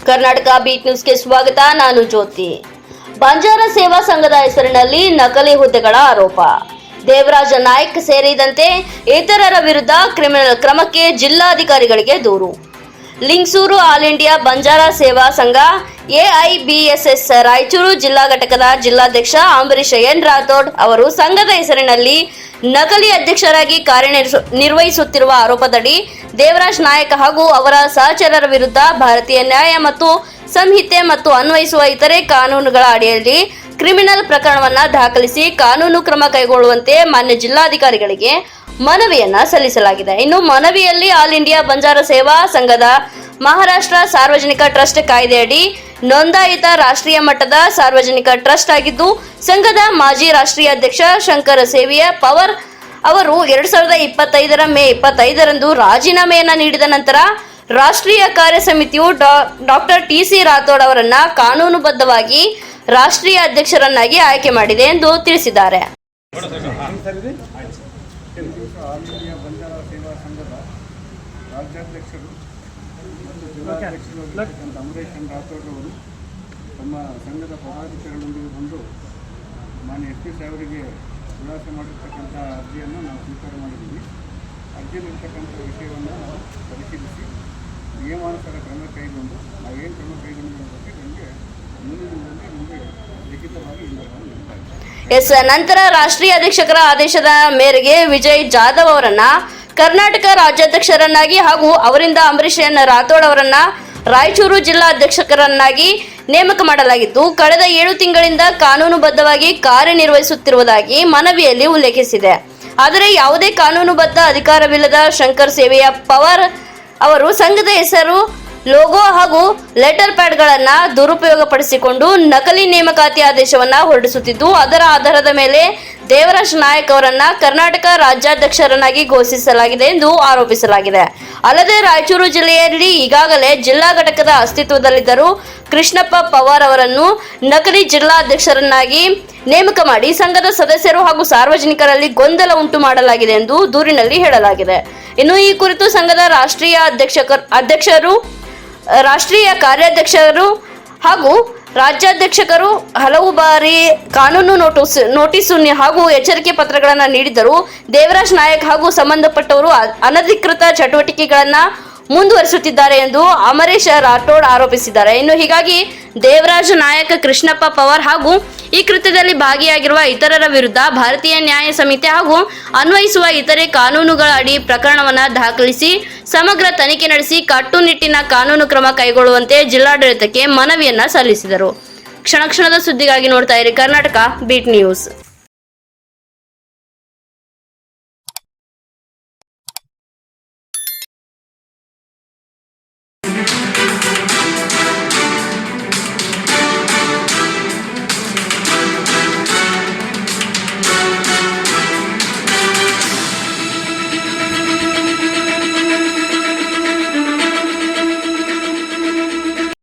Karnataka beet ನ್ಯೂಸ್ಗೆ ಸ್ವಾಗತ. ನಾನು ಜ್ಯೋತಿ. ಬಂಜಾರ ಸೇವಾ ಸಂಘದ ಹೆಸರಿನಲ್ಲಿ ನಕಲಿ ಹುದ್ದೆಗಳ ಆರೋಪ. ದೇವರಾಜ ನಾಯ್ಕ್ ಸೇರಿದಂತೆ ಇತರರ ವಿರುದ್ಧ ಕ್ರಿಮಿನಲ್ ಕ್ರಮಕ್ಕೆ ಜಿಲ್ಲಾಧಿಕಾರಿಗಳಿಗೆ ದೂರು. ಲಿಂಗಸೂರು ಆಲ್ ಇಂಡಿಯಾ ಬಂಜಾರ ಸೇವಾ ಸಂಘ ಎಐಬಿಎಸ್ಎಸ್ ರಾಯಚೂರು ಜಿಲ್ಲಾ ಘಟಕದ ಜಿಲ್ಲಾಧ್ಯಕ್ಷ ಅಂಬರೀಶ್ ಎನ್ ರಾಥೋಡ್ ಅವರು ಸಂಘದ ಹೆಸರಿನಲ್ಲಿ ನಕಲಿ ಅಧ್ಯಕ್ಷರಾಗಿ ಕಾರ್ಯನಿರ್ವಹಿಸುತ್ತಿರುವ ಆರೋಪದಡಿ ದೇವರಾಜ್ ನಾಯಕ್ ಹಾಗೂ ಅವರ ಸಹಚರರ ವಿರುದ್ಧ ಭಾರತೀಯ ನ್ಯಾಯ ಮತ್ತು ಸಂಹಿತೆ ಮತ್ತು ಅನ್ವಯಿಸುವ ಇತರೆ ಕಾನೂನುಗಳ ಅಡಿಯಲ್ಲಿ ಕ್ರಿಮಿನಲ್ ಪ್ರಕರಣವನ್ನು ದಾಖಲಿಸಿ ಕಾನೂನು ಕ್ರಮ ಕೈಗೊಳ್ಳುವಂತೆ ಮಾನ್ಯ ಜಿಲ್ಲಾಧಿಕಾರಿಗಳಿಗೆ ಮನವಿಯನ್ನ ಸಲ್ಲಿಸಲಾಗಿದೆ. ಇನ್ನು ಮನವಿಯಲ್ಲಿ ಆಲ್ ಇಂಡಿಯಾ ಬಂಜಾರ ಸೇವಾ ಸಂಘದ ಮಹಾರಾಷ್ಟ್ರ ಸಾರ್ವಜನಿಕ ಟ್ರಸ್ಟ್ ಕಾಯ್ದೆಯಡಿ ನೋಂದಾಯಿತ ರಾಷ್ಟ್ರೀಯ ಮಟ್ಟದ ಸಾರ್ವಜನಿಕ ಟ್ರಸ್ಟ್ ಆಗಿದ್ದು, ಸಂಘದ ಮಾಜಿ ರಾಷ್ಟ್ರೀಯ ಅಧ್ಯಕ್ಷ ಶಂಕರ ಸೇವಿಯ ಪವರ್ ಅವರು 2025 ಮೇ 25ರಂದು ರಾಜೀನಾಮೆಯನ್ನ ನೀಡಿದ ನಂತರ ರಾಷ್ಟ್ರೀಯ ಕಾರ್ಯ ಸಮಿತಿಯು ಡಾಕ್ಟರ್ ಟಿ.ಸಿ. ರಾಥೋಡ್ ಅವರನ್ನ ಕಾನೂನುಬದ್ಧವಾಗಿ ರಾಷ್ಟ್ರೀಯ ಅಧ್ಯಕ್ಷರನ್ನಾಗಿ ಆಯ್ಕೆ ಮಾಡಿದೆ ಎಂದು ತಿಳಿಸಿದ್ದಾರೆ. ಆಲ್ ಇಂಡಿಯಾ ಬಂಜಾರ ಸೇವಾ ಸಂಘದ ರಾಜ್ಯಾಧ್ಯಕ್ಷರು ಮತ್ತು ಜಿಲ್ಲಾಧ್ಯಕ್ಷರು ಅಂಬರೀಶ್ ಎನ್ ರಾಥೋಡ್ ಅವರು ತಮ್ಮ ಸಂಘದ ಪದಾಧಿಕಾರಿಗಳೊಂದಿಗೆ ಬಂದು ಮಾನ್ಯ ಎಸ್ ಪಿ ಸಾಹೇಬರಿಗೆ ಖುಲಾಸೆ ಮಾಡಿರ್ತಕ್ಕಂಥ ಅರ್ಜಿಯನ್ನು ನಾವು ಸ್ವೀಕಾರ ಮಾಡಿದ್ದೀವಿ. ಅರ್ಜಿಯಲ್ಲಿರ್ತಕ್ಕಂಥ ವಿಷಯವನ್ನು ನಾವು ಪರಿಶೀಲಿಸಿ ನಿಯಮಾನುಸಾರ ಕ್ರಮ ಕೈಗೊಂಡು ನಾವೇನು ಕ್ರಮ ಕೈಗೊಂಡಿರುವ ಬಗ್ಗೆ ನಮಗೆ ಮುಂದಿನ ನಿಮಗೆ ಲಿಖಿತವಾಗಿ ನಂತರ ರಾಷ್ಟ್ರೀಯ ಅಧ್ಯಕ್ಷರ ಆದೇಶದ ಮೇರೆಗೆ ವಿಜಯ್ ಜಾಧವ್ ಅವರನ್ನ ಕರ್ನಾಟಕ ರಾಜ್ಯಾಧ್ಯಕ್ಷರನ್ನಾಗಿ ಹಾಗೂ ಅವರಿಂದ ಅಂಬರೀಶ್ ಎನ್ ರಾಥೋಡ್ ಅವರನ್ನ ರಾಯಚೂರು ಜಿಲ್ಲಾ ಅಧ್ಯಕ್ಷರನ್ನಾಗಿ ನೇಮಕ ಮಾಡಲಾಗಿದ್ದು, ಕಳೆದ 7 ತಿಂಗಳಿಂದ ಕಾನೂನುಬದ್ಧವಾಗಿ ಕಾರ್ಯನಿರ್ವಹಿಸುತ್ತಿರುವುದಾಗಿ ಮನವಿಯಲ್ಲಿ ಉಲ್ಲೇಖಿಸಿದೆ. ಆದರೆ ಯಾವುದೇ ಕಾನೂನುಬದ್ಧ ಅಧಿಕಾರವಿಲ್ಲದ ಶಂಕರ್ ಸೇವೆಯ ಪವರ್ ಅವರು ಸಂಘದ ಹೆಸರು, ಲೋಗೋ ಹಾಗೂ ಲೆಟರ್ ಪ್ಯಾಡ್ಗಳನ್ನು ದುರುಪಯೋಗಪಡಿಸಿಕೊಂಡು ನಕಲಿ ನೇಮಕಾತಿ ಆದೇಶವನ್ನು ಹೊರಡಿಸುತ್ತಿದ್ದು, ಅದರ ಆಧಾರದ ಮೇಲೆ ದೇವರಾಜ್ ನಾಯಕ್ ಅವರನ್ನ ಕರ್ನಾಟಕ ರಾಜ್ಯಾಧ್ಯಕ್ಷರನ್ನಾಗಿ ಘೋಷಿಸಲಾಗಿದೆ ಎಂದು ಆರೋಪಿಸಲಾಗಿದೆ. ಅಲ್ಲದೆ ರಾಯಚೂರು ಜಿಲ್ಲೆಯಲ್ಲಿ ಈಗಾಗಲೇ ಜಿಲ್ಲಾ ಘಟಕದ ಅಸ್ತಿತ್ವದಲ್ಲಿದ್ದರೂ ಕೃಷ್ಣಪ್ಪ ಪವಾರ್ ಅವರನ್ನು ನಕಲಿ ಜಿಲ್ಲಾಧ್ಯಕ್ಷರನ್ನಾಗಿ ನೇಮಕ ಮಾಡಿ ಸಂಘದ ಸದಸ್ಯರು ಹಾಗೂ ಸಾರ್ವಜನಿಕರಲ್ಲಿ ಗೊಂದಲ ಉಂಟು ಮಾಡಲಾಗಿದೆ ಎಂದು ದೂರಿನಲ್ಲಿ ಹೇಳಲಾಗಿದೆ. ಇನ್ನು ಈ ಕುರಿತು ಸಂಘದ ಅಧ್ಯಕ್ಷರು, ರಾಷ್ಟ್ರೀಯ ಕಾರ್ಯಾಧ್ಯಕ್ಷರು ಹಾಗೂ ರಾಜ್ಯಾಧ್ಯಕ್ಷರು ಹಲವು ಬಾರಿ ಕಾನೂನು ನೋಟಿಸು ಹಾಗೂ ಎಚ್ಚರಿಕೆ ಪತ್ರಗಳನ್ನು ನೀಡಿದ್ದರೂ ದೇವರಾಜ್ ನಾಯಕ್ ಹಾಗೂ ಸಂಬಂಧಪಟ್ಟವರು ಅನಧಿಕೃತ ಚಟುವಟಿಕೆಗಳನ್ನು ಮುಂದುವರಿಸುತ್ತಿದ್ದಾರೆ ಎಂದು ಅಂಬರೀಶ್ ರಾಥೋಡ್ ಆರೋಪಿಸಿದ್ದಾರೆ. ಇನ್ನು ಹೀಗಾಗಿ ದೇವರಾಜ್ ನಾಯಕ್, ಕೃಷ್ಣಪ್ಪ ಪವಾರ್ ಹಾಗೂ ಈ ಕೃತ್ಯದಲ್ಲಿ ಭಾಗಿಯಾಗಿರುವ ಇತರರ ವಿರುದ್ಧ ಭಾರತೀಯ ನ್ಯಾಯ ಸಂಹಿತೆ ಹಾಗೂ ಅನ್ವಯಿಸುವ ಇತರೆ ಕಾನೂನುಗಳ ಅಡಿ ಪ್ರಕರಣವನ್ನು ದಾಖಲಿಸಿ ಸಮಗ್ರ ತನಿಖೆ ನಡೆಸಿ ಕಟ್ಟುನಿಟ್ಟಿನ ಕಾನೂನು ಕ್ರಮ ಕೈಗೊಳ್ಳುವಂತೆ ಜಿಲ್ಲಾಡಳಿತಕ್ಕೆ ಮನವಿಯನ್ನ ಸಲ್ಲಿಸಿದರು. ಕ್ಷಣ ಕ್ಷಣದ ಸುದ್ದಿಗಾಗಿ ನೋಡ್ತಾ ಇರಿ ಕರ್ನಾಟಕ ಬೀಟ್ ನ್ಯೂಸ್.